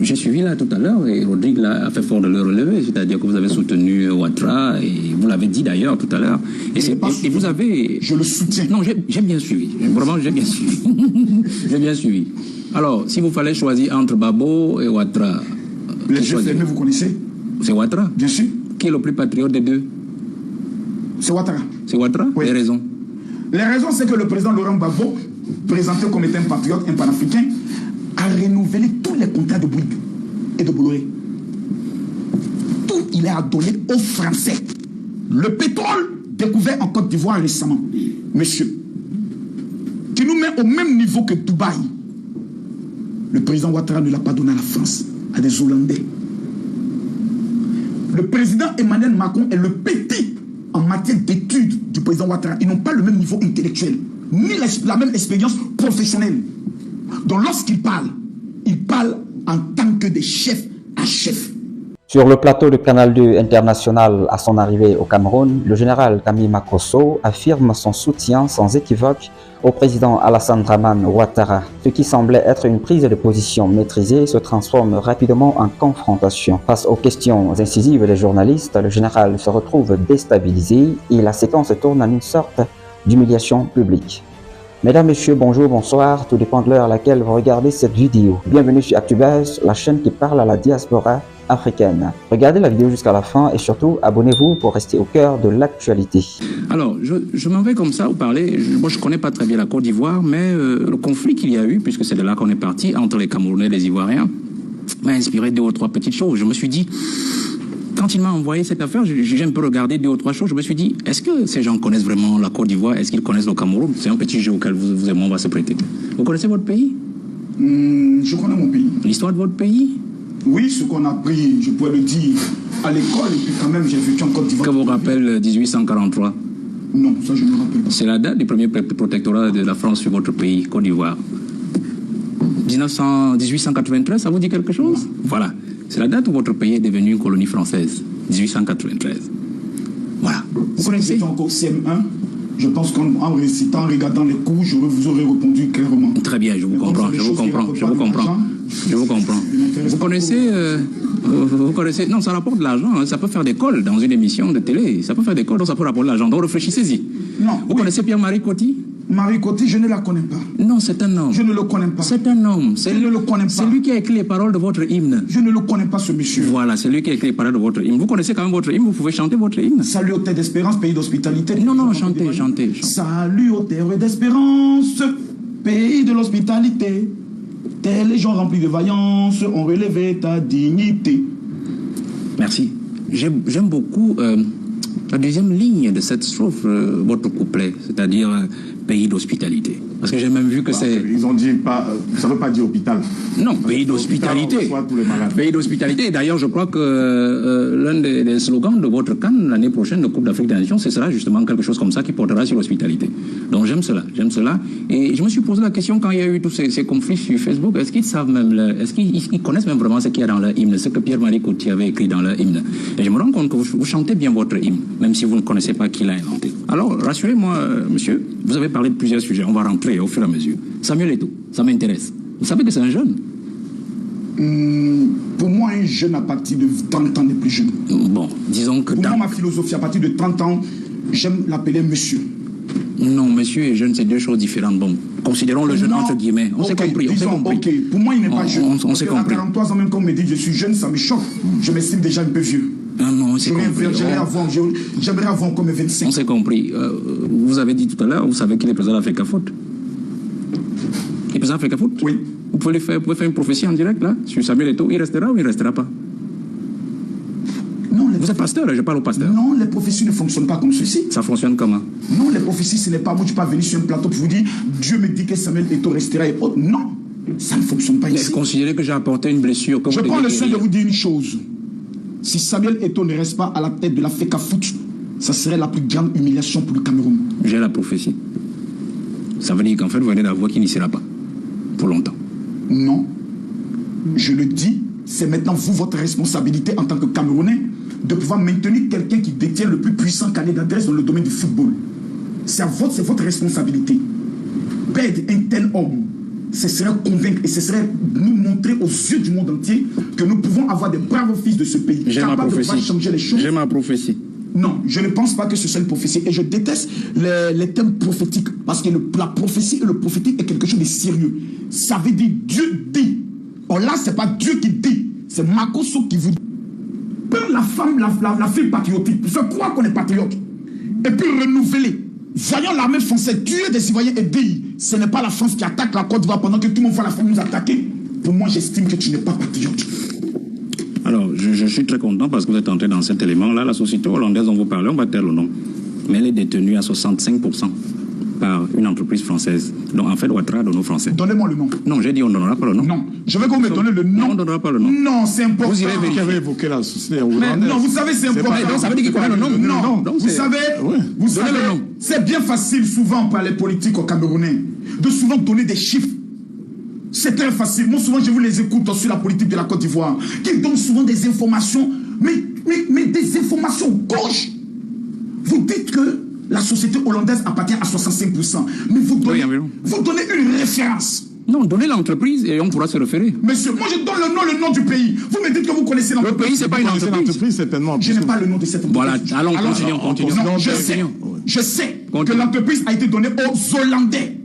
j'ai suivi là tout à l'heure et Rodrigue là, a fait fort de le relever, c'est-à-dire que vous avez soutenu Ouattara et vous l'avez dit d'ailleurs tout à l'heure. Et vous avez... Je le soutiens. Non, j'ai bien suivi. Vraiment, j'ai bien suivi. J'ai bien suivi. Alors, si vous fallait choisir entre Babo et Ouattara... Les jeux fermés, vous connaissez? C'est Ouattara? Bien sûr. Qui est le plus patriote des deux? C'est Ouattara. C'est Ouattara? Oui. Les raisons? Les raisons, c'est que le président Laurent Gbagbo, présenté comme étant un patriote, un panafricain, a renouvelé tous les contrats de Bouygues et de Bolloré. Tout il a donné aux Français. Le pétrole découvert en Côte d'Ivoire récemment, monsieur, qui nous met au même niveau que Dubaï. Le président Ouattara ne l'a pas donné à la France, à des Hollandais. Le président Emmanuel Macron est le petit en matière d'études du président Ouattara. Ils n'ont pas le même niveau intellectuel, ni la même expérience professionnelle. Donc lorsqu'il parle en tant que des chefs à chefs. Sur le plateau de Canal 2 International à son arrivée au Cameroun, le général Camille Makrosso affirme son soutien sans équivoque au président Alassane Dramane Ouattara. Ce qui semblait être une prise de position maîtrisée se transforme rapidement en confrontation. Face aux questions incisives des journalistes, le général se retrouve déstabilisé et la séquence tourne en une sorte d'humiliation publique. Mesdames, Messieurs, bonjour, bonsoir, tout dépend de l'heure à laquelle vous regardez cette vidéo. Bienvenue sur ActuBuzz, la chaîne qui parle à la diaspora africaine. Regardez la vidéo jusqu'à la fin et surtout abonnez-vous pour rester au cœur de l'actualité. Alors, je m'en vais comme ça vous parler. Moi, je ne connais pas très bien la Côte d'Ivoire, mais le conflit qu'il y a eu, puisque c'est de là qu'on est parti, entre les Camerounais et les Ivoiriens, m'a inspiré deux ou trois petites choses. Je me suis dit, quand il m'a envoyé cette affaire, j'ai un peu regardé deux ou trois choses. Je me suis dit, est-ce que ces gens connaissent vraiment la Côte d'Ivoire? Est-ce qu'ils connaissent le Cameroun? C'est un petit jeu auquel vous et moi on va se prêter. Vous connaissez votre pays? Je connais mon pays. L'histoire de votre pays? Oui, ce qu'on a appris, je pourrais le dire, à l'école, et puis quand même, j'ai vécu en Côte d'Ivoire. Que vous rappelle 1843? Non, ça je ne me rappelle pas. C'est la date du premier protectorat de la France sur votre pays, Côte d'Ivoire. 1893, ça vous dit quelque chose? Voilà. C'est la date où votre pays est devenu une colonie française. 1893. Voilà. Vous connaissez? Encore CM1. Je pense qu'en récitant, en regardant les cours, je vous aurais répondu clairement. Très bien, je vous comprends, je vous comprends. Vous connaissez, non, ça rapporte de l'argent, hein, ça peut faire des calls dans une émission de télé, ça peut faire des calls, donc ça peut rapporter de l'argent, donc réfléchissez-y. Non. Vous connaissez Pierre-Marie Coty? Marie Coty, je ne la connais pas. Non, c'est un homme. Je ne le connais pas. C'est un homme. Je ne le connais pas. C'est lui qui a écrit les paroles de votre hymne. Je ne le connais pas, ce monsieur. Voilà, c'est lui qui a écrit les paroles de votre hymne. Vous connaissez quand même votre hymne, vous pouvez chanter votre hymne. Salut aux terres d'espérance, pays d'hospitalité. Non, chantez. Salut aux terres d'espérance, pays de l'hospitalité. Tes légions remplies de vaillance ont relevé ta dignité. Merci. J'aime beaucoup la deuxième ligne de cette strophe, votre couplet, c'est-à-dire pays d'hospitalité. Parce que j'ai même vu que c'est... Ils ont dit pas... ça ne veut pas dire hôpital. Non, pays d'hospitalité. Pays d'hospitalité. D'ailleurs, je crois que l'un des slogans de votre CAN l'année prochaine, de Coupe d'Afrique des Nations, ce sera justement quelque chose comme ça qui portera sur l'hospitalité. Donc j'aime cela. Et je me suis posé la question quand il y a eu tous ces conflits sur Facebook, est-ce qu'ils savent même, est-ce qu'ils connaissent même vraiment ce qu'il y a dans leur hymne, ce que Pierre-Marie Coty avait écrit dans leur hymne. Et je me rends compte que vous chantez bien votre hymne, même si vous ne connaissez pas qui l'a inventé. Alors, rassurez-moi, monsieur, vous avez parlé de plusieurs sujets, on va rentrer au fur et à mesure. Samuel Eto'o, ça m'intéresse. Vous savez que c'est un jeune? Pour moi, un jeune à partir de 30 ans n'est plus jeune. Bon, disons que... Pour moi, ma philosophie, à partir de 30 ans, j'aime l'appeler monsieur. Non, monsieur et jeune, c'est deux choses différentes. Bon, considérons le jeune entre guillemets. On s'est compris, on s'est compris. Ok, pour moi, il n'est pas jeune. On s'est compris. À 43 ans, même quand on me dit que je suis jeune, ça me choque. Je m'estime déjà un peu vieux. Ah non, on s'est compris. J'aimerais avoir comme 25 ans. On s'est compris. Vous avez dit tout à l'heure, vous savez qu'il est président d'Africa Foot. Il est président d'Africa Foot? Oui. Vous pouvez faire une prophétie en direct, là, sur Samuel Eto'o. Il restera ou il ne restera pas? Non, vous êtes pasteur, je parle au pasteur. Non, les prophéties ne fonctionnent pas comme ceci. Ça fonctionne comment? Non, les prophéties, ce n'est pas moi, tu peux venir sur un plateau pour vous dire Dieu me dit que Samuel Eto'o restera et autres. Non, ça ne fonctionne pas ici. Est-ce considérez que j'ai apporté une blessure? Je prends le soin de vous dire une chose. Si Samuel Eto'o ne reste pas à la tête de l'Africa Foot, ça serait la plus grande humiliation pour le Cameroun. J'ai la prophétie. Ça veut dire qu'en fait, vous venez d'avoir qu'il n'y sera pas. Pour longtemps. Non. Je le dis, c'est maintenant vous, votre responsabilité en tant que Camerounais, de pouvoir maintenir quelqu'un qui détient le plus puissant carnet d'adresse dans le domaine du football. C'est votre responsabilité. Perdre un tel homme, ce serait convaincre et ce serait nous montrer aux yeux du monde entier que nous pouvons avoir des braves fils de ce pays capables de faire changer les choses. J'ai ma prophétie. Non, je ne pense pas que ce soit une prophétie. Et je déteste les thèmes prophétiques. Parce que la prophétie et le prophétique est quelque chose de sérieux. Ça veut dire Dieu dit. Or là, ce n'est pas Dieu qui dit. C'est Makosso qui vous dit. La femme, la fille patriotique, fait croire qu'on est patriote. Et puis renouveler. Voyons l'armée française tuer des citoyens et dire ce n'est pas la France qui attaque la Côte d'Ivoire pendant que tout le monde voit la France nous attaquer. Pour moi, j'estime que tu n'es pas patriote. Alors, je suis très content parce que vous êtes entré dans cet élément-là. La société hollandaise dont vous parlez, on va taire le nom. Mais elle est détenue à 65% par une entreprise française. Donc, en fait, Ouattara donne aux Français. Donnez-moi le nom. Non, j'ai dit on ne donnera pas le nom. Non, je veux que vous me donnez le nom. Non, on ne donnera pas le nom. Non, c'est important. Vous irez vérifier. Qui avait évoqué la société hollandaise. Mais non, vous savez, c'est important. Donc, ça veut dire qu'il connaît le nom. Non, vous savez, vous savez, le nom. C'est bien facile souvent par les politiques au Camerounais de souvent donner des chiffres. C'est très facile. Moi, souvent, je vous les écoute sur la politique de la Côte d'Ivoire, qui donnent souvent des informations, mais des informations gauches. Vous dites que la société hollandaise appartient à 65%, mais vous donnez une référence. Non, donnez l'entreprise et on pourra se référer. Monsieur, moi je donne le nom du pays. Vous me dites que vous connaissez l'entreprise. Le pays, c'est pas une entreprise. Certainement. Je n'ai pas le nom de cette entreprise. Voilà, allons, continuons. Non, je sais que l'entreprise a été donnée aux Hollandais.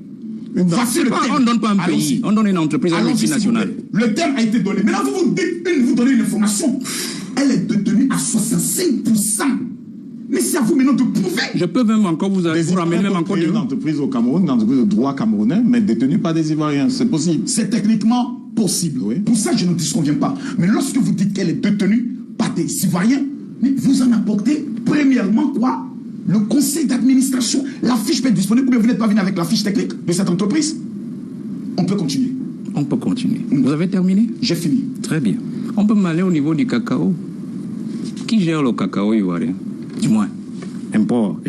Voici le thème. On ne donne pas un pays, on donne une entreprise à multinationale. Le thème a été donné. Maintenant, vous donnez une information. Elle est détenue à 65%. Mais c'est à vous maintenant de prouver. Je peux même encore vous ramener même encore une entreprise au Cameroun, une entreprise de droit camerounais, mais détenue par des Ivoiriens. C'est possible. C'est techniquement possible. Oui. Pour ça, je ne disconviens pas. Mais lorsque vous dites qu'elle est détenue par des Ivoiriens, mais vous en apportez premièrement quoi? Le conseil d'administration. La fiche peut être disponible ou bien vous n'êtes pas venu avec la fiche technique de cette entreprise. On peut continuer. On peut continuer. Vous avez terminé? J'ai fini. Très bien. On peut m'aller au niveau du cacao. Qui gère le cacao ivoirien? Du moins, export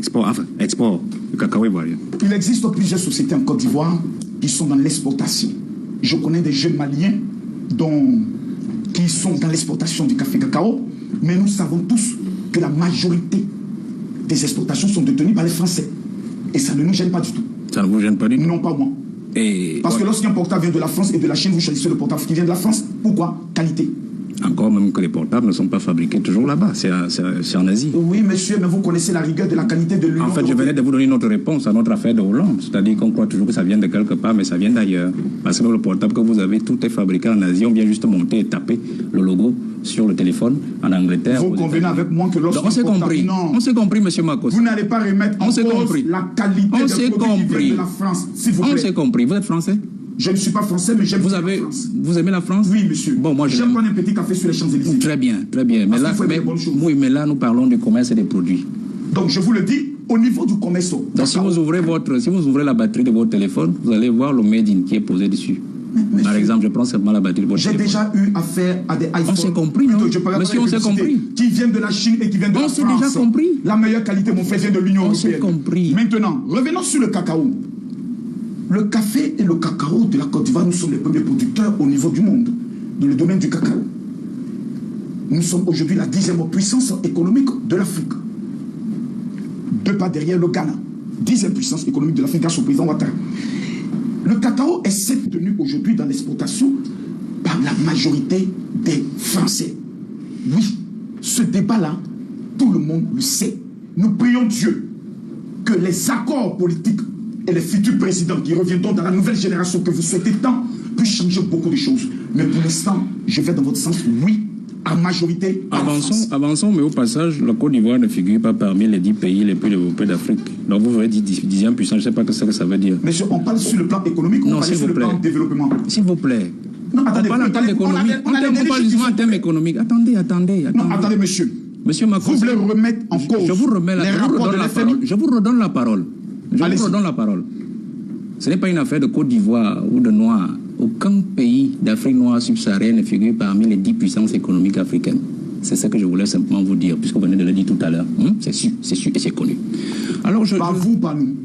du cacao ivoirien. Il existe plusieurs sociétés en Côte d'Ivoire qui sont dans l'exportation. Je connais des jeunes Maliens qui sont dans l'exportation du café cacao, mais nous savons tous que la majorité des exportations sont détenues par les Français. Et ça ne nous gêne pas du tout. Ça ne vous gêne pas du tout? Non, pas moi. Parce que lorsqu'un portable vient de la France et de la Chine, vous choisissez le portable qui vient de la France. Pourquoi? Qualité. Encore même que les portables ne sont pas fabriqués toujours là-bas, c'est en Asie. Oui, monsieur, mais vous connaissez la rigueur de la qualité de l'Union. En fait, je venais de vous donner notre réponse à notre affaire de Hollande. C'est-à-dire qu'on croit toujours que ça vient de quelque part, mais ça vient d'ailleurs. Parce que le portable que vous avez, tout est fabriqué en Asie. On vient juste monter et taper le logo sur le téléphone en Angleterre. Vous convenez avec moi que lorsque on s'est compris. Non, on s'est compris, monsieur Makos. Vous n'allez pas remettre en cause la qualité des produits qui viennent de la France, s'il vous plaît. On s'est compris. Vous êtes français? Je ne suis pas français, mais j'aime la France. Vous aimez la France? Oui, monsieur. Bon, moi, j'aime prendre un petit café sur les Champs-Élysées. Très bien, très bien. Mais là, nous parlons du commerce et des produits. Donc, je vous le dis, au niveau du commerce. Donc, si vous ouvrez la batterie de votre téléphone, vous allez voir le Made in qui est posé dessus. Par exemple, je prends seulement la batterie de votre téléphone. J'ai déjà eu affaire à des iPhones. On s'est compris, non? Monsieur, on s'est compris. Qui viennent de la Chine et qui viennent de la France. On s'est déjà compris. La meilleure qualité, mon frère, vient de l'Union européenne. On s'est compris. Maintenant, revenons sur le cacao. Le café et le cacao de la Côte d'Ivoire, nous sommes les premiers producteurs au niveau du monde, dans le domaine du cacao. Nous sommes aujourd'hui la 10e puissance économique de l'Afrique. Deux pas derrière le Ghana. 10e puissance économique de l'Afrique grâce au président Ouattara. Le cacao est tenu aujourd'hui dans l'exportation par la majorité des Français. Oui, ce débat-là, tout le monde le sait. Nous prions Dieu que les accords politiques et les futurs présidents qui reviendront dans la nouvelle génération que vous souhaitez tant puissent changer beaucoup de choses. Mais pour l'instant, je vais dans votre sens, oui, à majorité. Avançons, mais au passage, la Côte d'Ivoire ne figure pas parmi les 10 pays les plus développés d'Afrique. Donc vous avez dit 10e puissance, je ne sais pas ce que ça veut dire. Monsieur, on parle sur le plan économique ou on parle sur le plan développement? S'il vous plaît. Non, attendez, on parle en termes économiques. On parle justement en termes économiques. Attendez. Non, attendez, monsieur. Monsieur Makos, vous voulez remettre en cause je vous redonne la parole. Je vous redonne la parole. Ce n'est pas une affaire de Côte d'Ivoire ou de Noirs. Aucun pays d'Afrique noire subsaharienne ne figure parmi les 10 puissances économiques africaines. C'est ça que je voulais simplement vous dire, puisque vous venez de le dire tout à l'heure. C'est sûr et c'est connu. Alors pas vous, pas nous.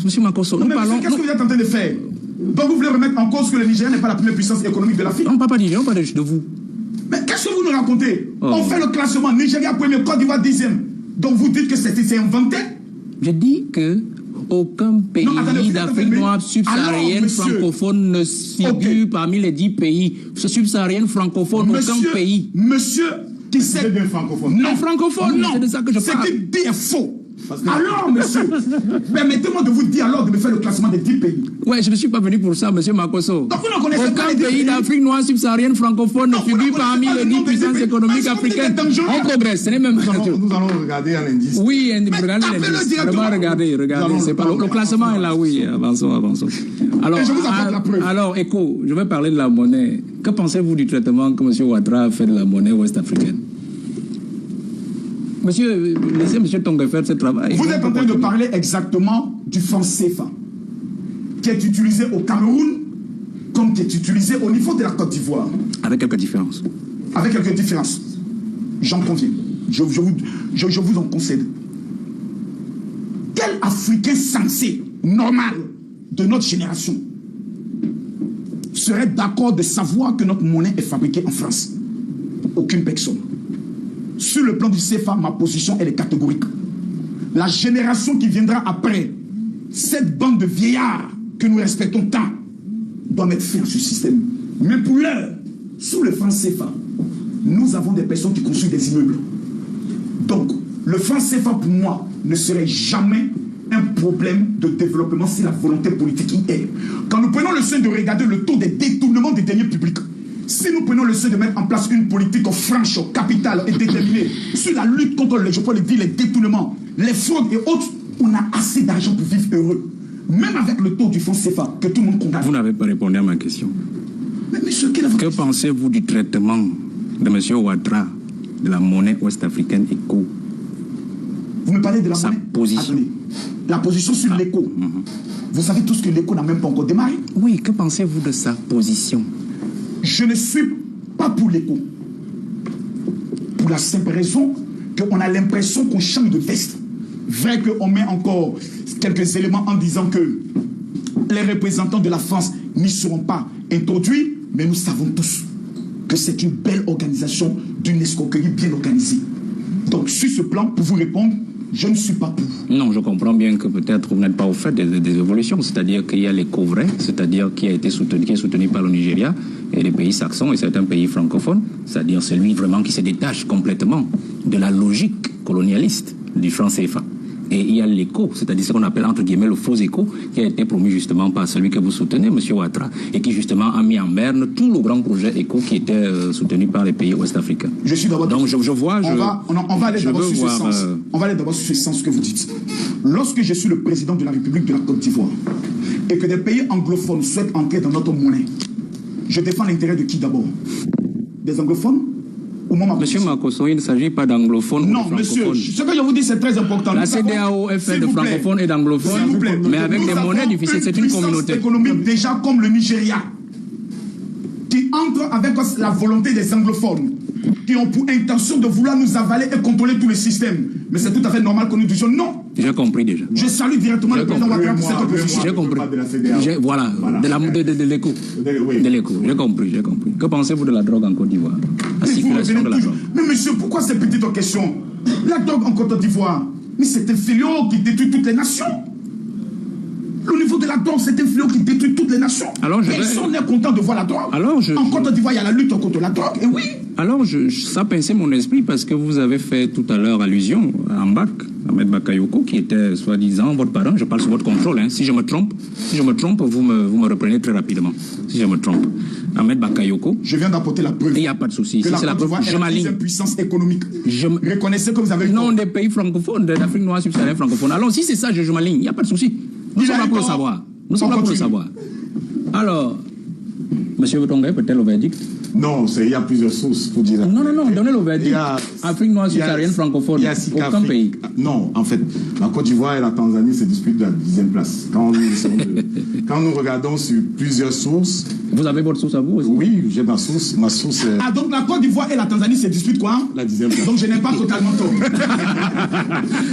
Monsieur Makos, nous parlons... Qu'est-ce que vous êtes en train de faire? Donc vous voulez remettre en cause que le Nigeria n'est pas la première puissance économique de l'Afrique? On ne parle pas du Nigeria, on parle de vous. Mais qu'est-ce que vous nous racontez? On fait le classement. Nigeria premier, Côte d'Ivoire 10e. Donc vous dites que c'est inventé? Je dis que Aucun pays d'Afrique noire subsaharienne francophone ne figure parmi les 10 pays. Subsaharienne francophone, aucun pays. Monsieur qui sait bien francophone. Non, francophone, non. C'est de ça que je parle. Ce qu'il dit est faux. Alors, monsieur, permettez-moi de vous dire alors de me faire le classement des 10 pays. Ouais, je ne suis pas venu pour ça, monsieur Makosso. Donc vous ne connaissez pas aucun pays d'Afrique noire subsaharienne francophone ne figure parmi les 10 puissances économiques africaines. On progresse, ce n'est même pas. Nous allons regarder un indice. Oui, regardez l'indice. Vraiment, regardez. C'est pas le classement est là, oui. Avançons. Alors, Echo, je vais parler de la monnaie. Que pensez-vous du traitement que M. Ouattara a fait de la monnaie ouest-africaine? Monsieur, laissez M. Tonga faire ce travail. Vous êtes en train de parler exactement du franc CFA, qui est utilisé au Cameroun, comme qui est utilisé au niveau de la Côte d'Ivoire. Avec quelques différences. Avec quelques différences. J'en conviens. Je vous en concède. Quel Africain sensé, normal, de notre génération, serait d'accord de savoir que notre monnaie est fabriquée en France? Aucune personne. Sur le plan du CFA, ma position, elle est catégorique. La génération qui viendra après, cette bande de vieillards que nous respectons tant, doit mettre fin à ce système. Mais pour l'heure, sous le franc CFA, nous avons des personnes qui construisent des immeubles. Donc, le franc CFA, pour moi, ne serait jamais un problème de développement si la volonté politique y est. Quand nous prenons le soin de regarder le taux des détournements des deniers publics, si nous prenons le soin de mettre en place une politique franche, capitale et déterminée sur la lutte contre les détournements, les fraudes et autres, on a assez d'argent pour vivre heureux. Même avec le taux du franc CFA que tout le monde condamne. Vous n'avez pas répondu à ma question. Mais monsieur, que pensez-vous du traitement de M. Ouattara de la monnaie ouest-africaine ECO? Vous me parlez de la sa monnaie? Position. Attendez. La position sur l'ECO. Vous savez tous que l'ECO n'a même pas encore démarré. Oui, que pensez-vous de sa position? Je ne suis pas pour l'ECO. Pour la simple raison qu'on a l'impression qu'on change de veste. Vrai qu'on met encore quelques éléments en disant que les représentants de la France n'y seront pas introduits, mais nous savons tous que c'est une belle organisation d'une escroquerie bien organisée. Donc sur ce plan, pour vous répondre, je ne suis pas pour. Non, je comprends bien que peut-être vous n'êtes pas au fait des évolutions, c'est-à-dire qu'il y a l'ECO vrai, c'est-à-dire qui est soutenu par le Nigeria et les pays saxons et certains pays francophones, c'est-à-dire celui vraiment qui se détache complètement de la logique colonialiste du franc CFA. Et il y a l'ECO, c'est-à-dire ce qu'on appelle entre guillemets le faux ECO, qui a été promu justement par celui que vous soutenez, M. Ouattara, et qui justement a mis en berne tout le grand projet ECO qui était soutenu par les pays ouest-africains. Je suis d'abord. Donc je vois. On va aller d'abord sur ce sens. On va aller d'abord sur ce sens que vous dites. Lorsque je suis le président de la République de la Côte d'Ivoire et que des pays anglophones souhaitent entrer dans notre monnaie, je défends l'intérêt de qui d'abord? Des anglophones? Monsieur Makosso, il ne s'agit pas d'anglophones. Non, monsieur, ce que je vous dis, c'est très important. La CEDEAO est faite de francophones et d'anglophones, mais avec des monnaies difficiles, c'est une communauté. Économique déjà comme le Nigeria, qui entre avec la volonté des anglophones, qui ont pour intention de vouloir nous avaler et contrôler tout le système. Mais c'est tout à fait normal que nous disions non. J'ai compris déjà. Je salue directement le président Ouattara pour cette position. J'ai compris. Voilà, de l'ECO. De l'ECO, j'ai compris. Que pensez-vous de la drogue en Côte d'Ivoire? La circulation de la drogue. Mais monsieur, pourquoi ces petites questions? La drogue en Côte d'Ivoire, mais c'est un fléau qui détruit toutes les nations. Au niveau de la drogue, c'est un fléau qui détruit toutes les nations. Personne n'est content de voir la drogue. En Côte d'Ivoire, il y a la lutte contre la drogue, et oui. Alors, ça pinçait mon esprit parce que vous avez fait tout à l'heure allusion à Mbak, Ahmed Bakayoko, qui était soi-disant votre parent. Je parle sous votre contrôle. Hein. Si je me trompe, vous me reprenez très rapidement. Si je me trompe. Ahmed Bakayoko. Je viens d'apporter la preuve. Il n'y a pas de souci. Si c'est la preuve, je m'aligne. C'est une puissance économique. Reconnaissez que vous avez... Non, des pays francophones, d'Afrique noire subsaharienne francophone. Alors, si c'est ça, je m'aligne. Il n'y a pas de souci. Nous sommes là pour le savoir. Alors, M. Tonga, peut-être le verdict? Non, il y a plusieurs sources pour dire. Non, donnez le verdict. Afrique noire subsaharienne francophone, aucun pays. Non, en fait, la Côte d'Ivoire et la Tanzanie se disputent la 10e place. Quand nous regardons sur plusieurs sources... Vous avez votre source à vous aussi? Oui, j'ai ma source. Ma source est... Ah, donc la Côte d'Ivoire et la Tanzanie se disputent quoi? La 10e place. Donc je n'ai pas totalement tort.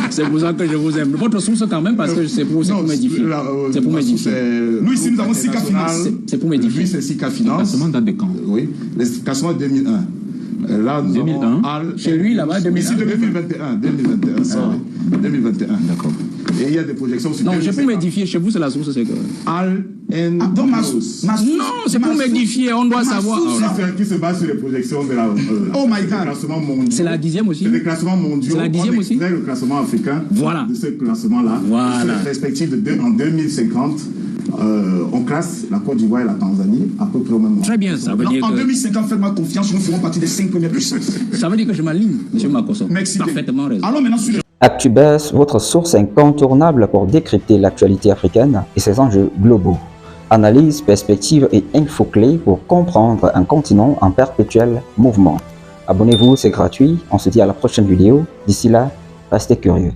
C'est pour ça que je vous aime. Votre source quand même, parce que c'est pour m'édifier. C'est pour m'édifier. Nous ici, nous avons Sika Finance. C'est pour m'édifier. Lui, c'est Sika Finance. Le classement date de quand? Oui, le classement 2001. Là, nous 2001. Chez lui, là-bas, 2001. Ici, 2021. 2021, d'accord. Et il y a des projections sur Non, j'ai pour m'édifier. Chez vous, c'est la source, c'est que... Donc ma source. Non, c'est pour m'édifier. On doit savoir... Qui se base sur les projections de la... Oh my God. Classement mondial. C'est la 10e aussi. C'est les classements mondiaux. C'est la 10e aussi. Le classement africain. Voilà. De ce classement-là. Voilà. Sur la perspective en 2050, on classe la Côte d'Ivoire et la Tanzanie à peu près au même moment. Très bien, ça veut dire en que... 2050, faites-moi confiance, nous ferons partie des 5 premières puissances. Ça veut dire que je m'aligne, M. Makosso. Merci. Parfaitement raison. Alors maintenant, sur ActuBuzz, votre source incontournable pour décrypter l'actualité africaine et ses enjeux globaux. Analyse, perspective et infos clés pour comprendre un continent en perpétuel mouvement. Abonnez-vous, c'est gratuit. On se dit à la prochaine vidéo. D'ici là, restez curieux.